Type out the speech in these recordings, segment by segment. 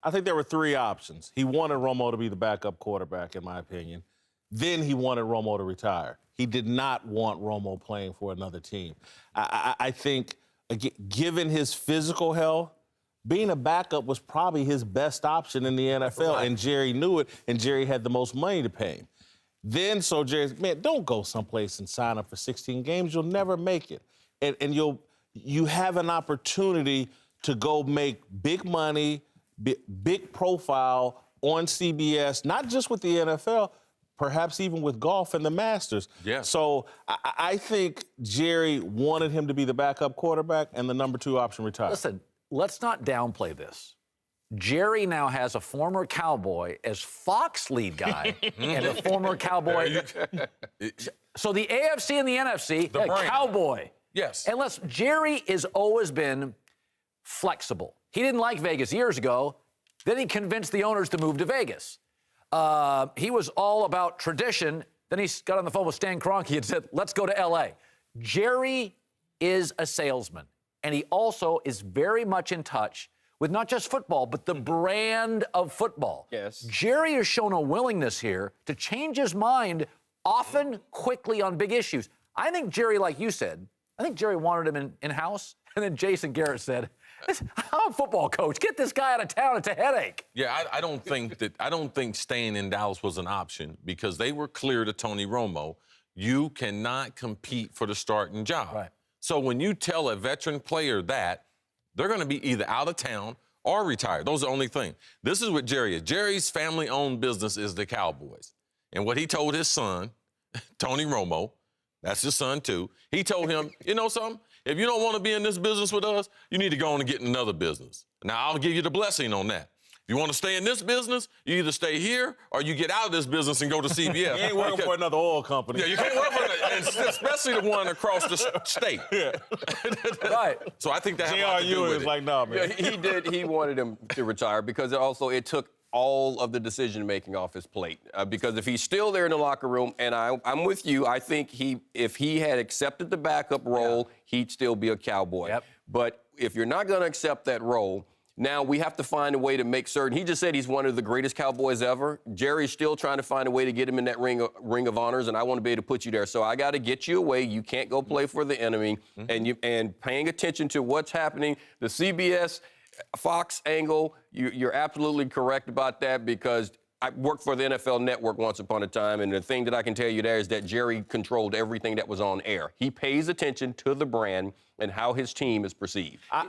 I think there were three options. He wanted Romo to be the backup quarterback, in my opinion. Then he wanted Romo to retire. He did not want Romo playing for another team. I think, given his physical health, being a backup was probably his best option in the NFL, right. And Jerry knew it, and Jerry had the most money to pay him. Then, so Jerry, man, don't go someplace and sign up for 16 games. You'll never make it. And you have an opportunity to go make big money, big profile on CBS, not just with the NFL, perhaps even with golf and the Masters. Yeah. So I think Jerry wanted him to be the backup quarterback and the number two option retired. Listen, let's not downplay this. Jerry now has a former Cowboy as Fox lead guy and a former Cowboy. So the AFC and the NFC, Cowboy. Yes. And Jerry has always been flexible. He didn't like Vegas years ago. Then he convinced the owners to move to Vegas. He was all about tradition. Then he got on the phone with Stan Kroenke and said, let's go to L.A. Jerry is a salesman, and he also is very much in touch with not just football, but the brand of football. Yes. Jerry has shown a willingness here to change his mind often quickly on big issues. I think Jerry, like you said, I think Jerry wanted him in-house, and then Jason Garrett said, I'm a football coach. Get this guy out of town. It's a headache. Yeah, I don't think staying in Dallas was an option because they were clear to Tony Romo, you cannot compete for the starting job. Right. So when you tell a veteran player that, they're going to be either out of town or retired. Those are the only thing. This is what Jerry is. Jerry's family-owned business is the Cowboys. And what he told his son, Tony Romo, that's his son too, he told him, you know something? If you don't want to be in this business with us, you need to go on and get in another business. Now, I'll give you the blessing on that. If you want to stay in this business, you either stay here or you get out of this business and go to CBS. You ain't working for another oil company. Yeah, you can't work for it, especially the one across the state. Yeah. Right. So I think that had a lot to do with is it. like, nah, man. Yeah, he wanted him to retire because it took all of the decision-making off his plate. Because if he's still there in the locker room, and I'm with you, I think if he had accepted the backup role, he'd still be a Cowboy. Yep. But if you're not going to accept that role, now we have to find a way to make certain. He just said he's one of the greatest Cowboys ever. Jerry's still trying to find a way to get him in that ring of honors, and I want to be able to put you there. So I got to get you away. You can't go play for the enemy. And paying attention to what's happening, the CBS Fox angle, you're absolutely correct about that because I worked for the NFL Network once upon a time, and the thing that I can tell you there is that Jerry controlled everything that was on air. He pays attention to the brand and how his team is perceived. I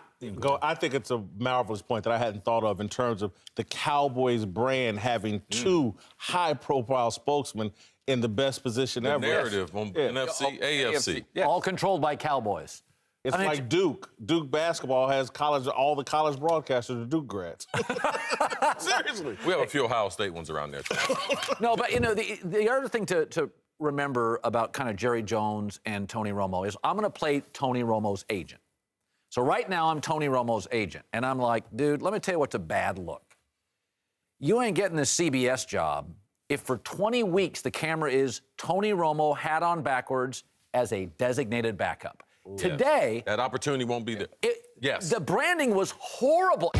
think it's a marvelous point that I hadn't thought of in terms of the Cowboys brand having two high-profile spokesmen in the best position ever. Narrative on NFC, AFC. Yeah. All controlled by Cowboys. It's like Duke. Duke basketball has all the college broadcasters are Duke grads. Seriously. We have a few Ohio State ones around there. No, but, the other thing to remember about kind of Jerry Jones and Tony Romo is I'm going to play Tony Romo's agent. So right now I'm Tony Romo's agent, and I'm like, dude, let me tell you what's a bad look. You ain't getting this CBS job if for 20 weeks the camera is Tony Romo hat on backwards as a designated backup. Today, that opportunity won't be there. The branding was horrible.